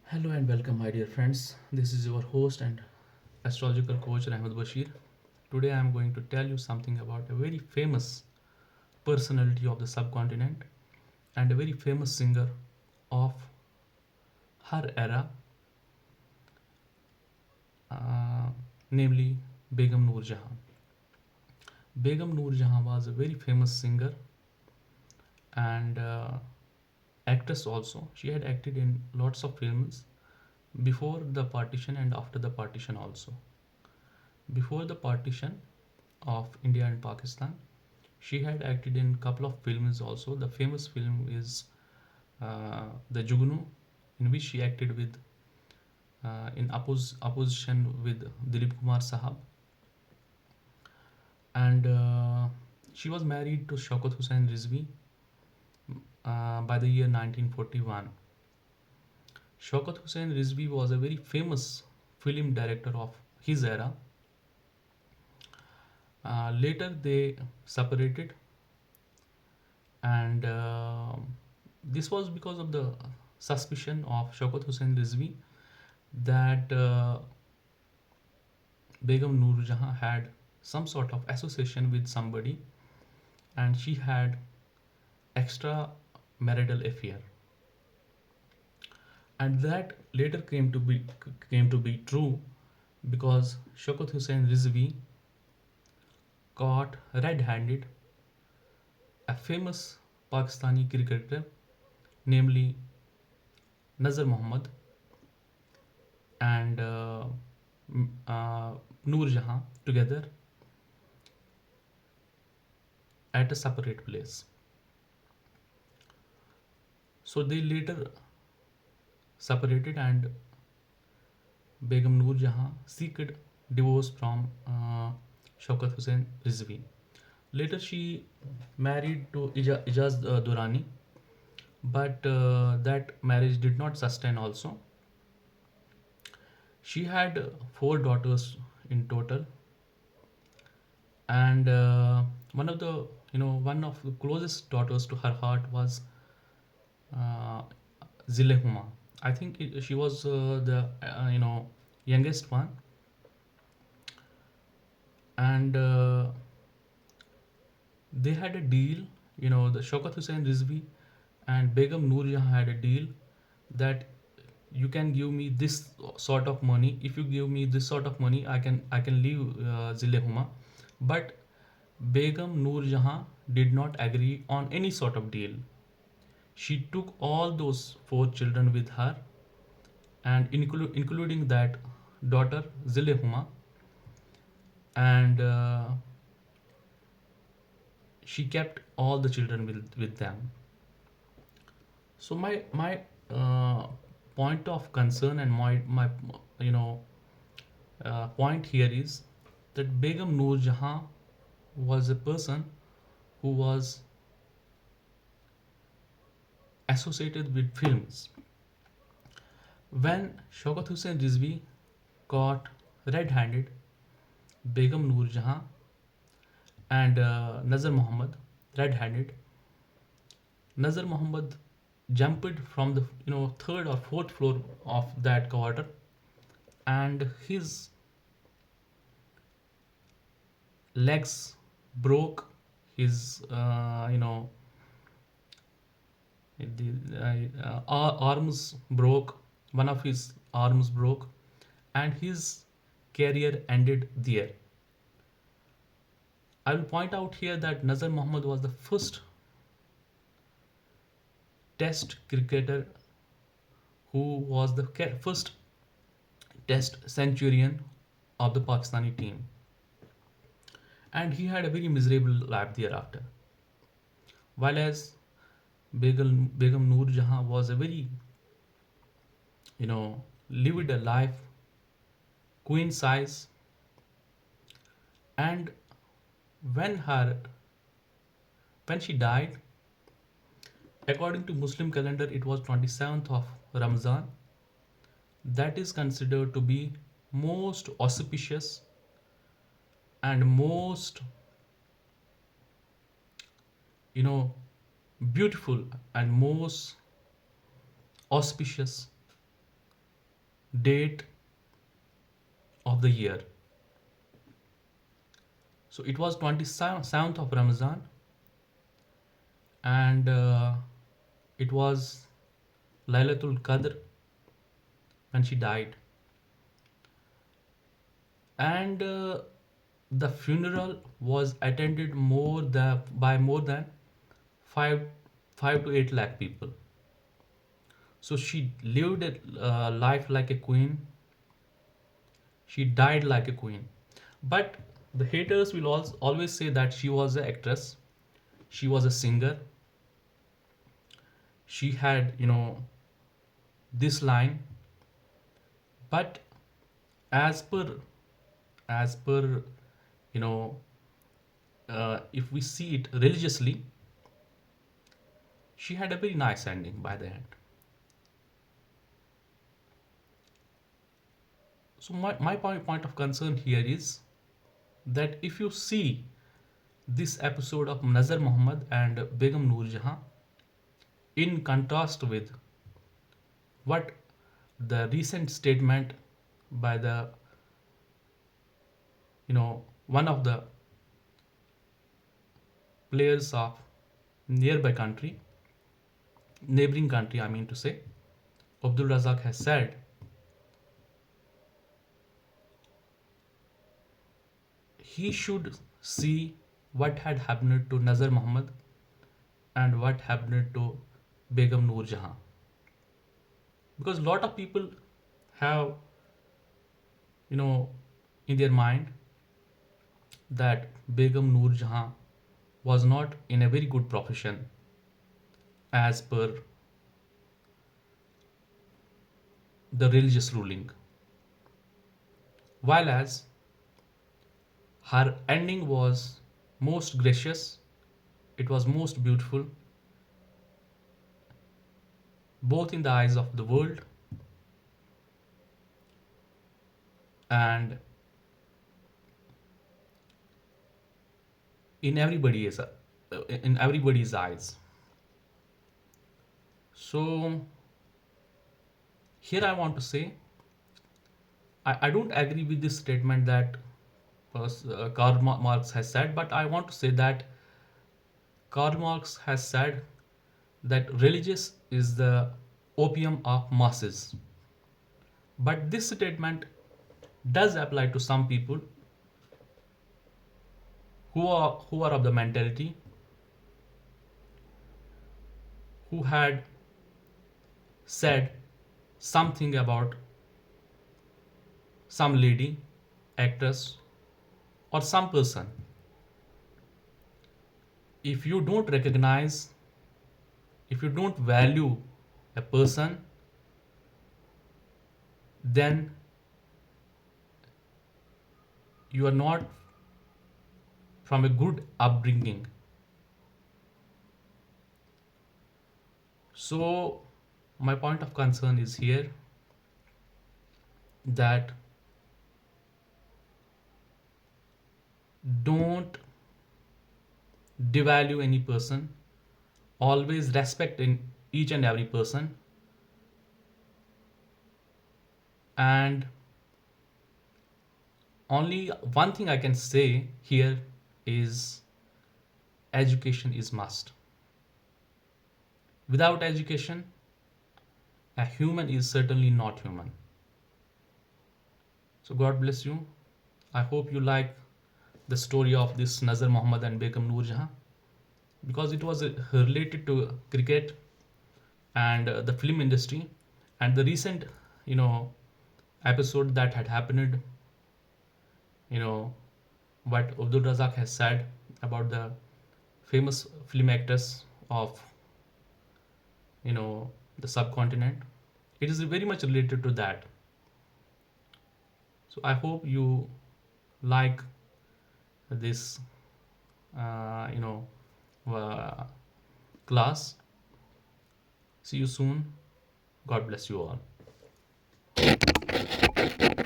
Hello and welcome, my dear friends. This is your host and astrological coach Rahmat Bashir. Today I am going to tell you something about a very famous personality of the subcontinent and a very famous singer of her era, uh, namely Begum Noor Jahan. Begum Noor Jahan was a very famous singer and actress also. She had acted in lots of films before the partition and after the partition also. Before the partition of India and Pakistan, she had acted in couple of films also. The famous film is The Jugnu, in which she acted with in opposition with Dilip Kumar Sahab, and she was married to Shaukat Hussain Rizvi by the year 1941. Shaukat Hussain Rizvi was a very famous film director of his era. Later they separated, and this was because of the suspicion of Shaukat Hussain Rizvi that Begum Noor Jahan had some sort of association with somebody and she had extra marital affair, and that later came to be true because Shaukat Hussain Rizvi caught red-handed a famous Pakistani cricketer, namely Nazar Muhammad, and Noor Jahan together at a separate place. So they later separated, and Begum Noor Jahan seeked divorce from Shaukat Hussain Rizvi. Later she married to Ijaz Durrani, but that marriage did not sustain also. She had four daughters in total, and one of the closest daughters to her heart was uh, Zilehuma. I think she was the youngest one, and they had a deal. The Shaukat Hussain Rizvi and Begum Noor Jahan had a deal that you can give me this sort of money. If you give me this sort of money, I can leave Zilehuma. But Begum Noor Jahan did not agree on any sort of deal. She took all those four children with her, and including that daughter Zilehuma, and she kept all the children with them. So my uh, point of concern and my you know point here is that Begum Noor Jahan was a person who was associated with films. When Shaukat Hussain Rizvi caught red-handed Begum Noor Jahan and Nazar Muhammad red-handed, Nazar Muhammad jumped from the third or fourth floor of that quarter, and his legs broke, his arms broke, one of his arms broke, and his career ended there. I will point out here that Nazar Mohammed was the first test cricketer who was the first test centurion of the Pakistani team, and he had a very miserable life thereafter. While as Begum Noor Jahan was a very, lived a life queen size, and when her when she died, according to Muslim calendar, it was 27th of Ramzan. That is considered to be most auspicious and most, you know, beautiful and most auspicious date of the year. So it was 27th of Ramadan, and it was Lailatul Qadr when she died. And the funeral was attended by more than 5 5 to 8 lakh people. So she lived a life like a queen. She died like a queen. But the haters will always say that she was an actress, she was a singer, she had, this line. But as per as per, you know if we see it religiously, she had a very nice ending by the end. So my point of concern here is that if you see this episode of Nazar Muhammad and Begum Noor Jahan in contrast with what the recent statement by the, one of the players of nearby country, neighboring country, I mean to say, Abdulrazak has said, he should see what had happened to Nazar Muhammad and what happened to Begum Noor Jahan. Because a lot of people have, you know, in their mind that Begum Noor Jahan was not in a very good profession as per the religious ruling. While as her ending was most gracious, it was most beautiful, both in the eyes of the world and in everybody's eyes. So here I want to say, I don't agree with this statement that Karl Marx has said, but I want to say that Karl Marx has said that religious is the opium of masses. But this statement does apply to some people who are of the mentality, who had said something about some lady, actress, or some person. If you don't recognize, if you don't value a person, then you are not from a good upbringing. So, my point of concern is here that don't devalue any person, always respect in each and every person, and only one thing I can say here is education is must. Without education, a human is certainly not human. So God bless you. I hope you like the story of this Nazar Muhammad and Begum Noor Jahan, because it was related to cricket and the film industry, and the recent, you know episode that had happened, you know what Abdul Razak has said about the famous film actors of, the subcontinent. It is very much related to that. So I hope you like this, uh, you know uh, class. See you soon. God bless you all.